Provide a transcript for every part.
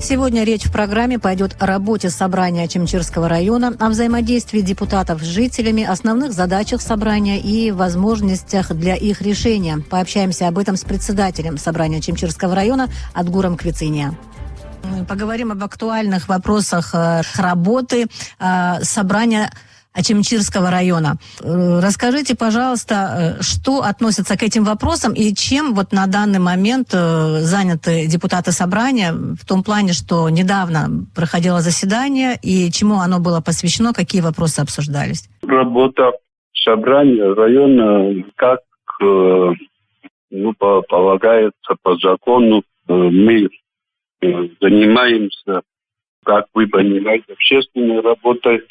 Сегодня речь в программе пойдет о работе собрания Очимчирского района, о взаимодействии депутатов с жителями, основных задачах собрания и возможностях для их решения. Пообщаемся об этом с председателем собрания Очимчирского района Адгуром Квициния. Поговорим об актуальных вопросах работы собрания Очимчирского района. Расскажите, пожалуйста, что относится к этим вопросам и чем вот на данный момент заняты депутаты собрания, в том плане, что недавно проходило заседание, и чему оно было посвящено, какие вопросы обсуждались? Работа собрания района, как полагается по закону, мы занимаемся, как вы понимаете, общественной работой,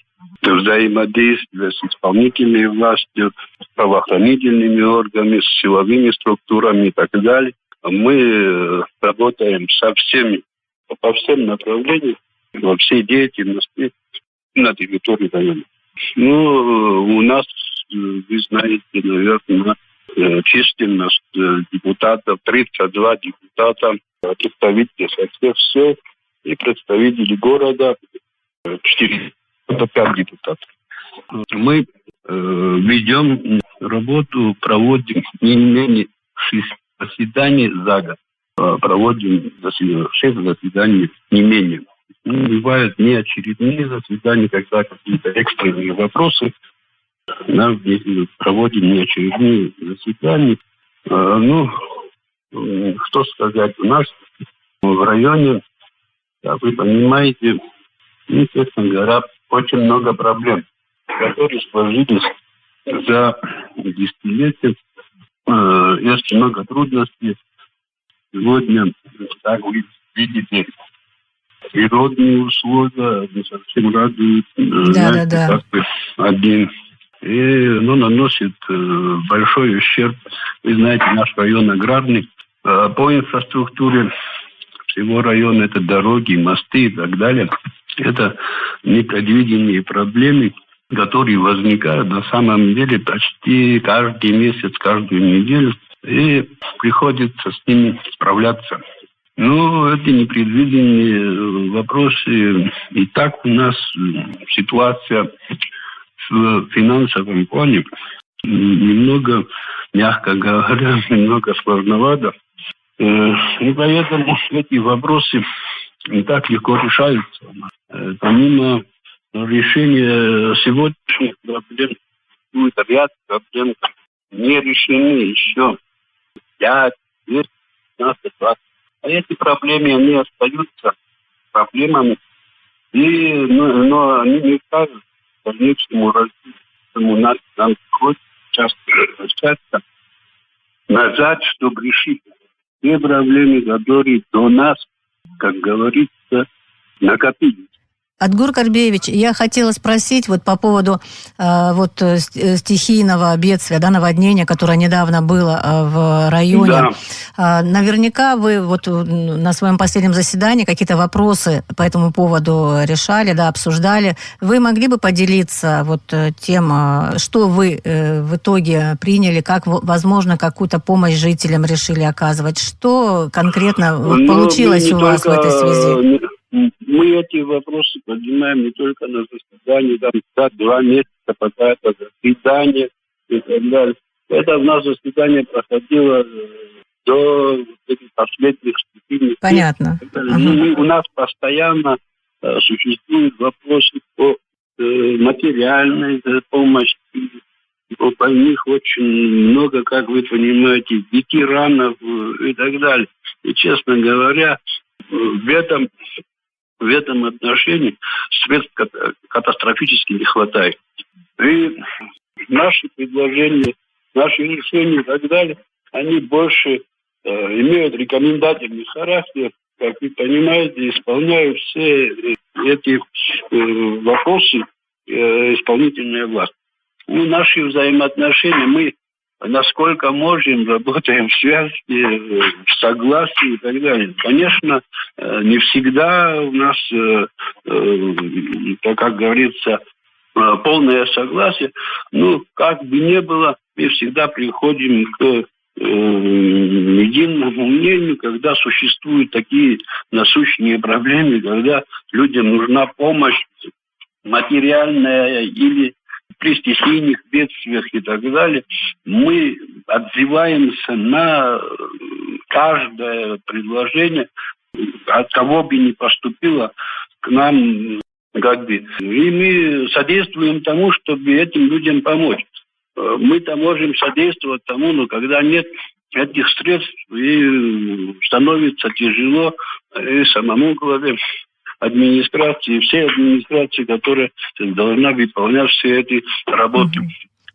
взаимодействие с исполнительной властью, с правоохранительными органами, с силовыми структурами и так далее. Мы работаем со всеми, по всем направлениям, во всей деятельности на территории района. У нас, вы знаете, наверное, численность депутатов, 32 депутата, представители со всех сел и представители города, 5 депутатов. Мы ведем работу, проводим не менее 6 заседаний за год. Проводим 6 заседаний не менее. Бывают неочередные заседания, когда какие-то экстренные вопросы. Мы проводим неочередные заседания. Что сказать, у нас в районе, как вы понимаете, честно говоря, очень много проблем, которые сложились за десятилетия. Есть много трудностей. Сегодня, как вы видите, природные условия не совсем радуют. Один. И наносит большой ущерб. Вы знаете, наш район аграрный. По инфраструктуре всего района это дороги, мосты и так далее. Это непредвиденные проблемы, которые возникают на самом деле почти каждый месяц, каждую неделю. И приходится с ними справляться. Эти непредвиденные вопросы. И так у нас ситуация в финансовом плане немного, мягко говоря, немного сложновато. И поэтому эти вопросы не так легко решаются. Помимо решения сегодняшних проблем, будет ряд проблем не решены еще 5, 10, 15, 20. А эти проблемы, они остаются проблемами, но они не ставят к дальнейшему развитию. Нам приходится часто возвращаться назад, чтобы решить те проблемы, которые до нас, как говорится, накопились. Адгур Карбеевич, я хотела спросить по поводу стихийного бедствия, наводнения, которое недавно было в районе. Да. Наверняка вы на своем последнем заседании какие-то вопросы по этому поводу решали, обсуждали. Вы могли бы поделиться тем, что вы в итоге приняли, как, возможно, какую-то помощь жителям решили оказывать? Что конкретно получилось у вас в этой связи? Мы эти вопросы поднимаем не только на заседании, 2 месяца, пока это заседание и так далее. Это у нас заседание проходило до этих последних стихийных. Понятно. У нас постоянно существуют вопросы по материальной помощи. По них очень много, как вы понимаете, ветеранов и так далее. И, честно говоря, в этом отношении средств катастрофически не хватает. И наши предложения, наши решения и так далее, они больше имеют рекомендательный характер, как вы понимаете, исполняют все эти вопросы исполнительная власть. Наши взаимоотношения, мы насколько можем, работаем в связи, в согласии и так далее. Конечно, не всегда у нас, как говорится, полное согласие. Как бы ни было, мы всегда приходим к единому мнению, когда существуют такие насущные проблемы, когда людям нужна помощь материальная или при стихийных бедствиях и так далее, мы отзываемся на каждое предложение, от кого бы ни поступило к нам, как бы. И мы содействуем тому, чтобы этим людям помочь. Мы-то можем содействовать тому, но когда нет этих средств, и становится тяжело и самому главе администрации, всей администрации, которая должна выполнять все эти работы.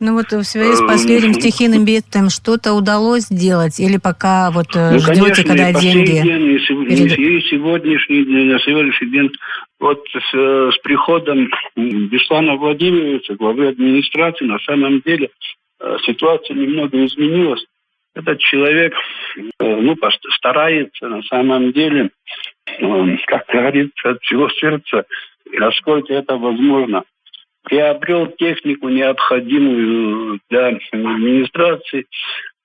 Ну вот в связи с последним стихийным бедствием что-то удалось сделать? Или пока вот ждете, конечно, когда деньги? И сегодняшний день, вот с приходом Беслана Владимировича, главы администрации, на самом деле ситуация немного изменилась. Этот человек старается на самом деле, как говорится, от всего сердца, насколько это возможно. Приобрел технику, необходимую для администрации,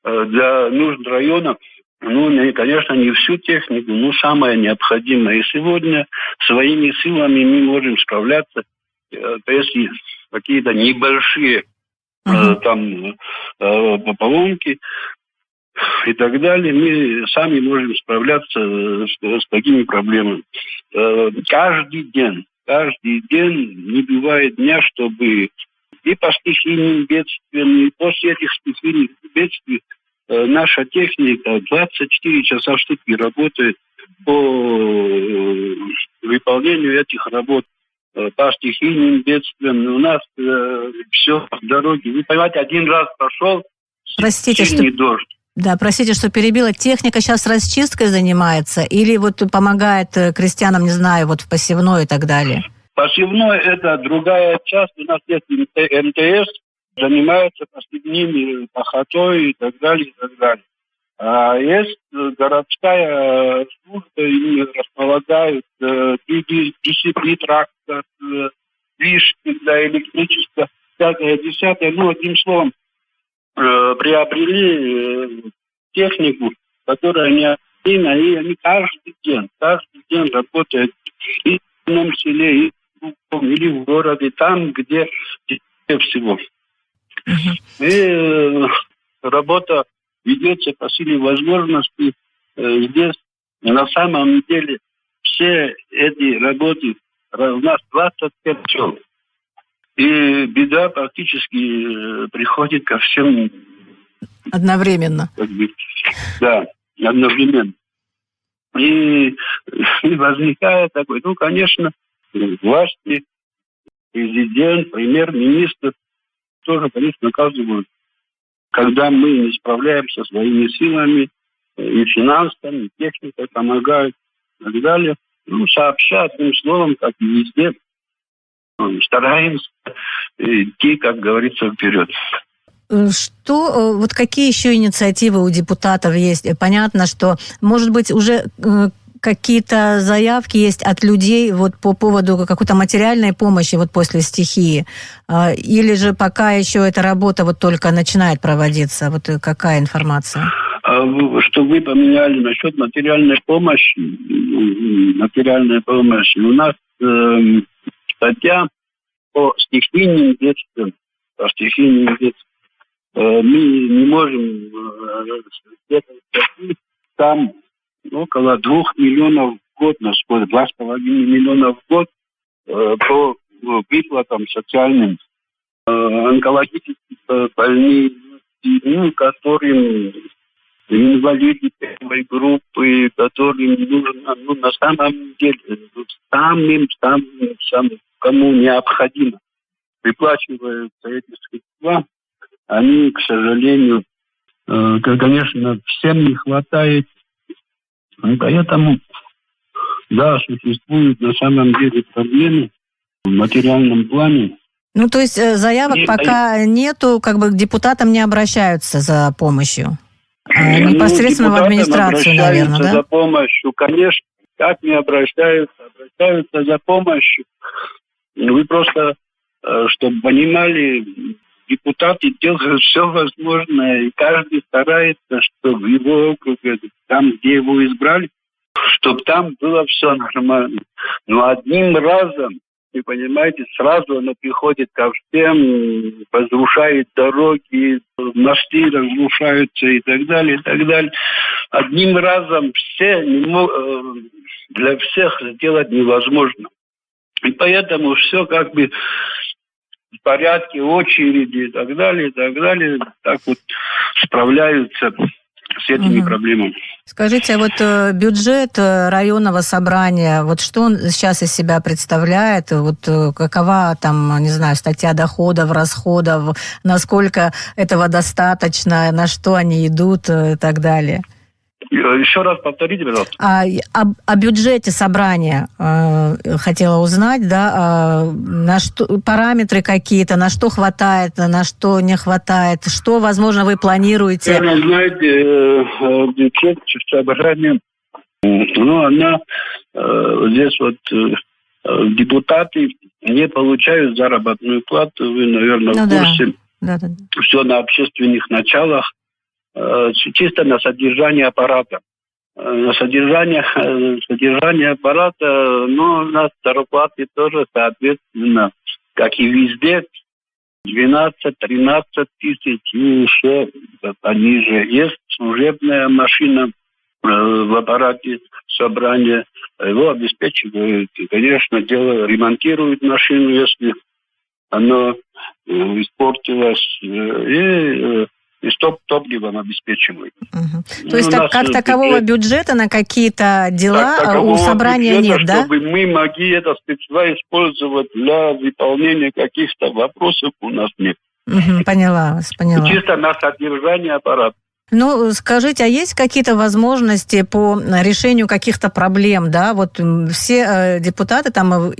для нужд района. Конечно, не всю технику, но самое необходимое. И сегодня своими силами мы можем справляться, если какие-то небольшие поломки и так далее, мы сами можем справляться с такими проблемами. Каждый день не бывает дня, чтобы и по стихийным бедствиям, и после этих стихийных бедствий наша техника 24 часа в сутки работает по выполнению этих работ. По стихийным бедствиям у нас все в дороге. Вы понимаете, один раз прошел сильный дождь. Да, простите, что перебила. Техника сейчас расчисткой занимается или вот помогает крестьянам, не знаю, вот в посевной и так далее? Посевной – это другая часть. У нас есть МТС, занимается посевными, пахотой и так далее, и так далее. А есть городская служба, им располагают DCP трактор, вишки для электричества, 5-10, одним словом, приобрели технику, которая необходима, и они каждый день работают и в одном селе, или в городе, там, где всего. И работа ведется по силе возможностей. Здесь на самом деле все эти работы у нас 25 сел. И беда практически приходит ко всем одновременно. Да, одновременно. И возникает такой, конечно, власти, президент, премьер-министр тоже, конечно, наказывают, когда мы не справляемся своими силами, и финансами, и техникой помогают, и так далее. Сообща, одним словом, как и везде, стараемся идти, как говорится, вперед. Вот какие еще инициативы у депутатов есть? Понятно, что, может быть, уже какие-то заявки есть от людей вот по поводу какой-то материальной помощи вот после стихии? Или же пока еще эта работа вот только начинает проводиться? Вот какая информация? Что вы поменяли насчет материальной помощи. У нас статья по стихийным бедствиям. Мы не можем там около 2 миллионов в год, 2,5 миллиона в год по выплатам социальным онкологических больным, которым инвалиды первой группы, которым нужно, на самом деле, самым, кому необходимо, выплачиваются эти средства, они, к сожалению, конечно, всем не хватает. И поэтому, да, существуют на самом деле проблемы в материальном плане. То есть заявок пока нету, как бы к депутатам не обращаются за помощью? Непосредственно в администрацию, наверное, да? За помощью, конечно. Как не обращаются? Обращаются за помощью. Вы просто, чтобы понимали, в депутаты делают все возможное, и каждый старается, чтобы его округе, там, где его избрали, чтобы там было все нормально. Но одним разом, вы понимаете, сразу оно приходит ко всем, разрушает дороги, мосты разрушаются и так далее, и так далее. Одним разом для всех сделать невозможно. И поэтому все как бы в порядке очереди и так далее, так вот справляются с этими проблемами. Скажите, а вот бюджет районного собрания, вот что он сейчас из себя представляет? Вот какова там, не знаю, статья доходов, расходов, насколько этого достаточно, на что они идут и так далее? Еще раз повторите, пожалуйста. О бюджете собрания хотела узнать, да, на что, параметры какие-то, на что хватает, на что не хватает, что, возможно, вы планируете? Знаете, бюджет собрания, она здесь вот депутаты не получают заработную плату, вы, наверное, в курсе. Да. Все на общественных началах. Чисто на содержание аппарата. На содержание аппарата, у нас зарплаты тоже, соответственно, как и везде, 12-13 тысяч, и еще пониже. Есть служебная машина в аппарате собрания, его обеспечивают, и, конечно, ремонтируют машину, если она испортилась, и топливом обеспечивают. То есть как такового бюджета на какие-то дела у собрания бюджета, нет, да? Чтобы мы могли это средства использовать для выполнения каких-то вопросов, у нас нет. Поняла вас. Чисто на содержание аппарата. Скажите, а есть какие-то возможности по решению каких-то проблем, да? Вот все депутаты там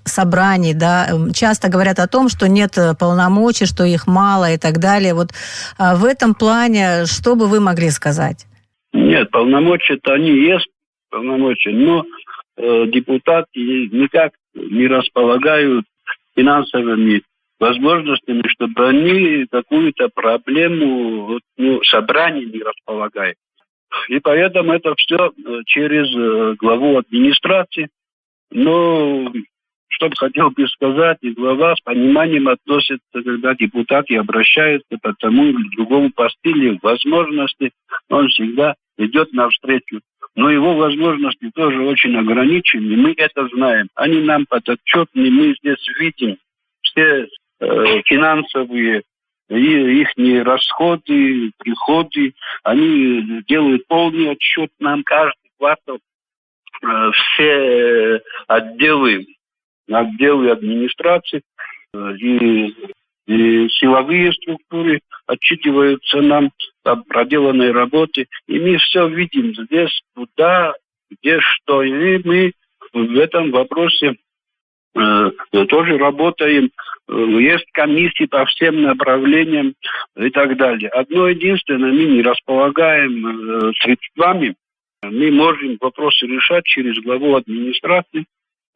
собраний, да, часто говорят о том, что нет полномочий, что их мало и так далее. Вот в этом плане что бы вы могли сказать? Нет, полномочия-то они есть, но депутаты никак не располагают финансовыми возможностями, чтобы они какую-то проблему собрания не располагают. И поэтому это все через главу администрации. Но что бы хотел бы сказать, и глава с пониманием относится, когда депутаты обращаются по тому или другому по стилю возможности, он всегда идет навстречу. Но его возможности тоже очень ограничены, мы это знаем. Они нам подотчетны, мы здесь видим все финансовые и их расходы, приходы, они делают полный отчет нам каждый квартал. Все отделы администрации и силовые структуры отчитываются нам о проделанной работе. И мы все видим здесь, куда, где что. И мы в этом вопросе тоже работаем. Есть комиссии по всем направлениям и так далее. Одно единственное, мы не располагаем средствами. Мы можем вопросы решать через главу администрации.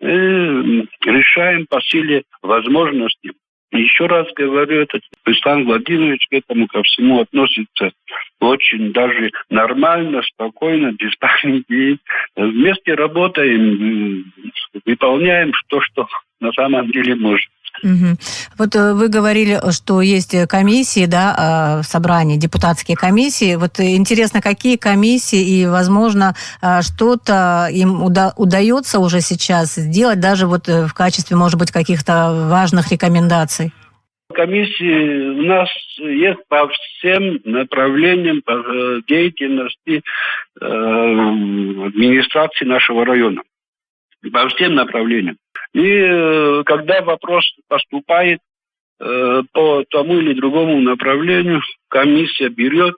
Решаем по силе возможностей. Еще раз говорю, Александр Владимирович к этому ко всему относится очень даже нормально, спокойно, без паники. Вместе работаем, выполняем то, что на самом деле можем. Вот вы говорили, что есть комиссии, да, в собрании, депутатские комиссии. Вот интересно, какие комиссии и, возможно, что-то им удается уже сейчас сделать, даже вот в качестве, может быть, каких-то важных рекомендаций? Комиссии у нас есть по всем направлениям по деятельности администрации нашего района. По всем направлениям. И когда вопрос поступает по тому или другому направлению, комиссия берет,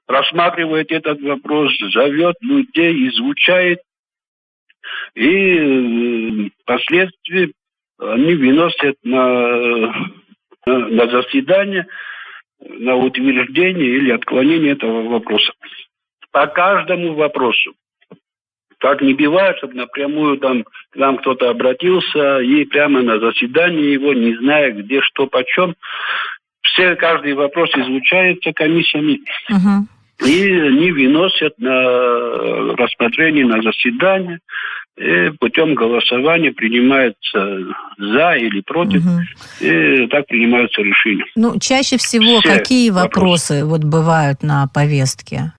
рассматривает этот вопрос, зовет людей, изучает, и впоследствии они выносят на заседание, на утверждение или отклонение этого вопроса. По каждому вопросу. Так не бывает, чтобы напрямую к нам кто-то обратился и прямо на заседании его, не зная, где, что, почем, Каждый вопрос изучается комиссиями. Мгм. И они выносят на рассмотрение на заседание. И путем голосования принимается за или против. Мгм. И так принимаются решения. Ну, чаще всего Все какие вопросы вот бывают на повестке?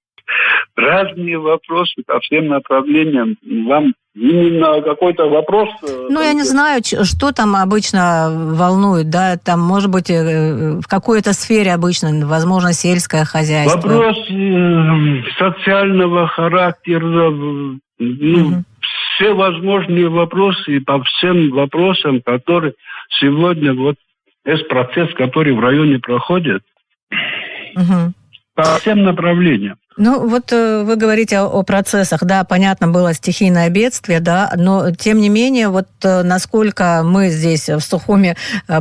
Разные вопросы по всем направлениям. Вам именно какой-то вопрос? Ну, я не знаю, что там обычно волнует, да, там, может быть, в какой-то сфере обычно, возможно, сельское хозяйство. Вопрос социального характера, Мгм. все возможные вопросы по всем вопросам, которые сегодня вот есть процесс, который в районе проходит, Мгм. по всем направлениям. Ну, вот вы говорите о процессах, да, понятно, было стихийное бедствие, да, но тем не менее, вот насколько мы здесь в Сухуми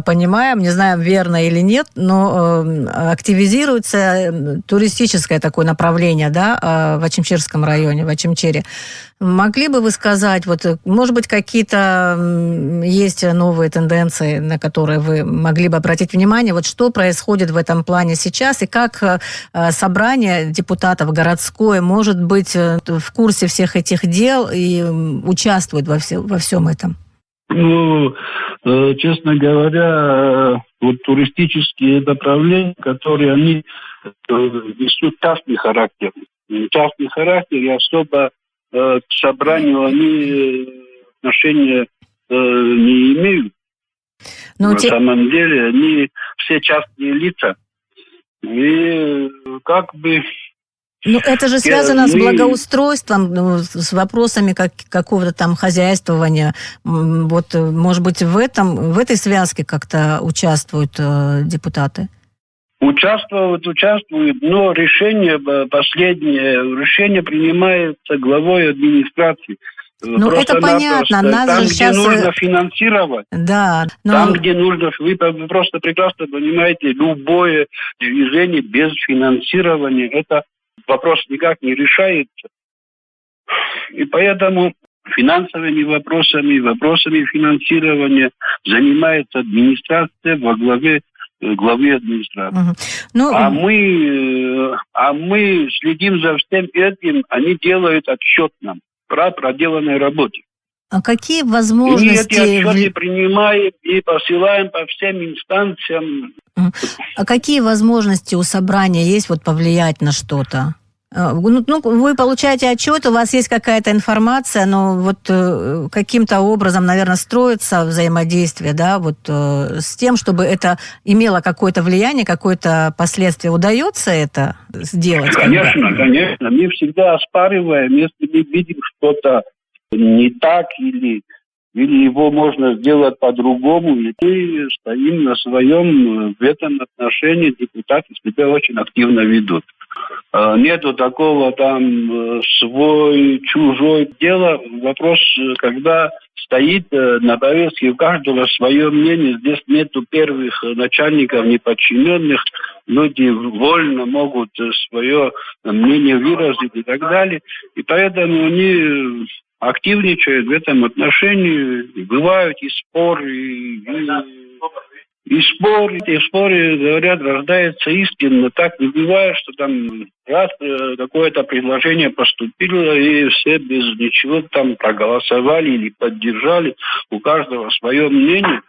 понимаем, не знаем, верно или нет, но активизируется туристическое такое направление, да, в Ачимчирском районе, в Ачимчире. Могли бы вы сказать, вот, может быть, какие-то есть новые тенденции, на которые вы могли бы обратить внимание, вот что происходит в этом плане сейчас, и как собрание депутатов городское может быть в курсе всех этих дел и участвует во всем этом? Ну, честно говоря, вот туристические направления, которые они несут частный характер. Частный характер, и особо к собранию они отношения не имеют. Но На самом деле они все частные лица. И как бы... Ну, это же связано с благоустройством, с вопросами какого-то там хозяйствования. Вот, может быть, в этой связке как-то участвуют депутаты? Участвуют, но решение принимается главой администрации. Ну, это понятно. Нас там, же где сейчас... нужно финансировать, да, но... там, где нужно, вы просто прекрасно понимаете, любое движение без финансирования, это вопрос никак не решается. И поэтому финансовыми вопросами финансирования занимается администрация во главе администрации. Угу. Ну... А мы следим за всем этим, они делают отчет нам про проделанной работе. А какие возможности... И эти отчеты принимаем и посылаем по всем инстанциям. А какие возможности у собрания есть вот повлиять на что-то? Ну, вы получаете отчет, у вас есть какая-то информация, но вот каким-то образом, наверное, строится взаимодействие, да, вот с тем, чтобы это имело какое-то влияние, какое-то последствие. Удается это сделать? Конечно. Мы всегда оспариваем, если мы видим что-то не так или его можно сделать по-другому, и мы стоим на своем в этом отношении, депутаты себя очень активно ведут. Нету такого там свой, чужой. Дело, вопрос, когда стоит на повестке у каждого свое мнение. Здесь нету первых начальников, неподчиненных. Люди вольно могут свое мнение выразить и так далее. И поэтому они активничают в этом отношении. И бывают и споры, и споры, говорят, рождается истина. Так не бывает, что там раз какое-то предложение поступило, и все без ничего там проголосовали или поддержали. У каждого свое мнение.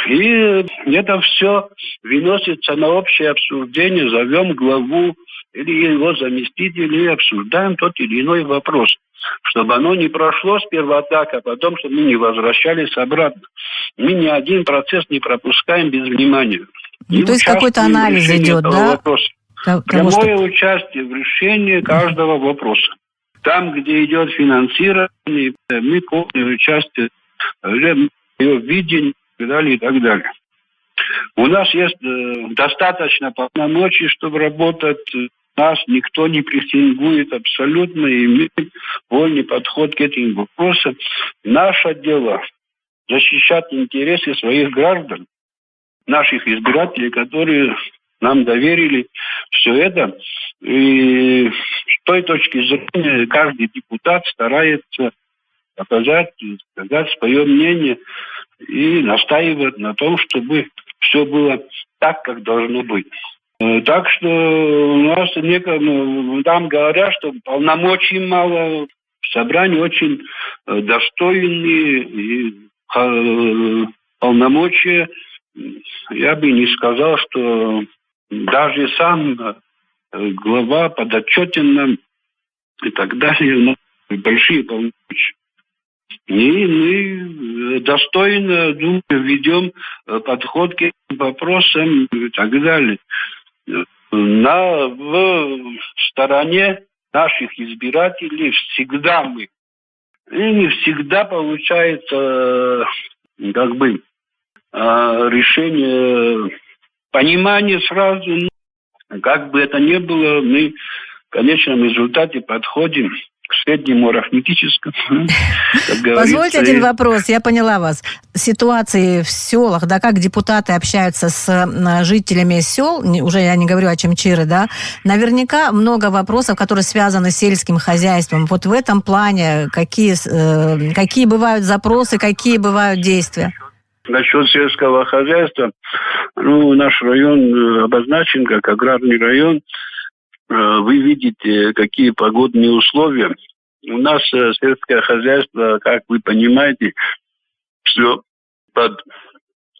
И это все выносится на общее обсуждение. Зовем главу или его заместителей и обсуждаем тот или иной вопрос. Чтобы оно не прошло сперва так, а потом, чтобы мы не возвращались обратно. Мы ни один процесс не пропускаем без внимания. То есть какой-то анализ идет, да? Прямое участие в решении каждого вопроса. Там, где идет финансирование, мы полное участие в ее видении и так далее, и так далее. У нас есть достаточно полномочий, чтобы работать. Нас никто не прессингует абсолютно, и имеет вольный подход к этим вопросам. Наше дело защищать интересы своих граждан, наших избирателей, которые нам доверили все это. И с той точки зрения каждый депутат старается сказать свое мнение и настаивать на том, чтобы все было так, как должно быть. Так что у нас там говорят, что полномочий мало, собрание очень достойные и полномочия. Я бы не сказал, что даже сам глава подотчетен нам и так далее. У нас большие полномочия. И мы достойно, думаю, ведем подход к вопросам и так далее. В стороне наших избирателей всегда мы. И не всегда получается решение, понимание сразу. Как бы это ни было, мы в конечном результате подходим к среднему арифметическому. Позвольте один вопрос, я поняла вас. Ситуации в селах, да, как депутаты общаются с жителями сел, уже я не говорю о Чимчире, да, наверняка много вопросов, которые связаны с сельским хозяйством. Вот в этом плане какие бывают запросы, какие бывают действия? Насчет сельского хозяйства, наш район обозначен как аграрный район. Вы видите, какие погодные условия. У нас сельское хозяйство, как вы понимаете, все под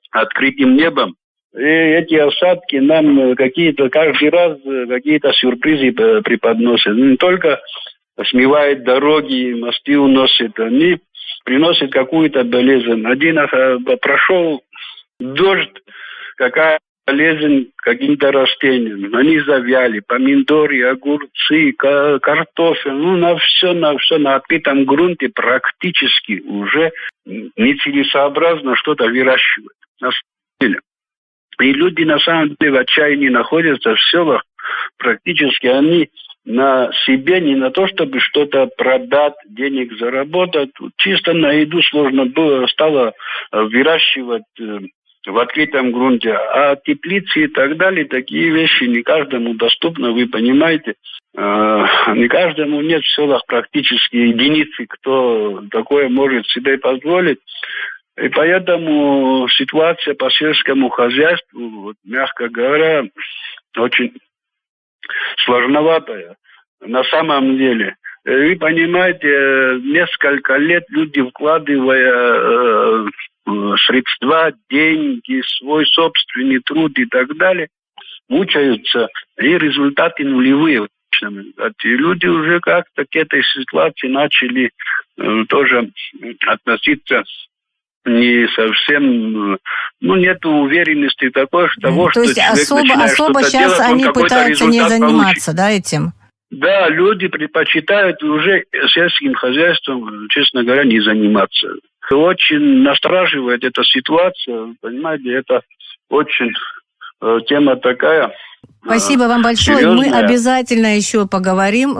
открытым небом. И эти осадки нам каждый раз какие-то сюрпризы преподносят. Не только смывают дороги, мосты уносят, они приносят какую-то болезнь. Один прошел дождь, какая болезнь каким-то растениям. Они завяли. Помидоры, огурцы, картофель. На открытом грунте практически уже нецелесообразно что-то выращивать. На самом деле. И люди на самом деле в отчаянии находятся в селах. Практически они на себе, не на то, чтобы что-то продать, денег заработать. Чисто на еду сложно стало выращивать в открытом грунте. А теплицы и так далее, такие вещи не каждому доступны, вы понимаете. Не каждому нет в селах практически единицы, кто такое может себе позволить. И поэтому ситуация по сельскому хозяйству, мягко говоря, очень сложноватая. На самом деле, вы понимаете, несколько лет люди, вкладывая средства, деньги, свой собственный труд и так далее, мучаются, и результаты нулевые. И люди уже как-то к этой ситуации начали тоже относиться не совсем, нет уверенности такой, того, то есть особо сейчас делать, они пытаются не заниматься, да, этим? Да, люди предпочитают уже сельским хозяйством, честно говоря, не заниматься. Очень настораживает эта ситуация, понимаете, это очень тема такая. Спасибо вам большое. Серьезная. Мы обязательно еще поговорим,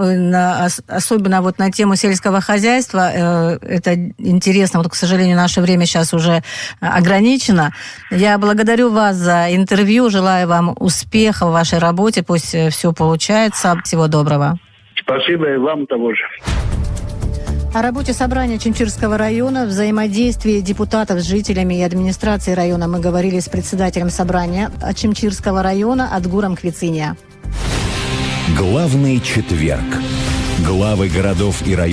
особенно вот на тему сельского хозяйства. Это интересно. Вот, к сожалению, наше время сейчас уже ограничено. Я благодарю вас за интервью. Желаю вам успеха в вашей работе. Пусть все получается. Всего доброго. Спасибо и вам того же. О работе собрания Чимчирского района, взаимодействии депутатов с жителями и администрации района мы говорили с председателем собрания Чимчирского района Адгуром Квициния. Главный четверг. Главы городов и районов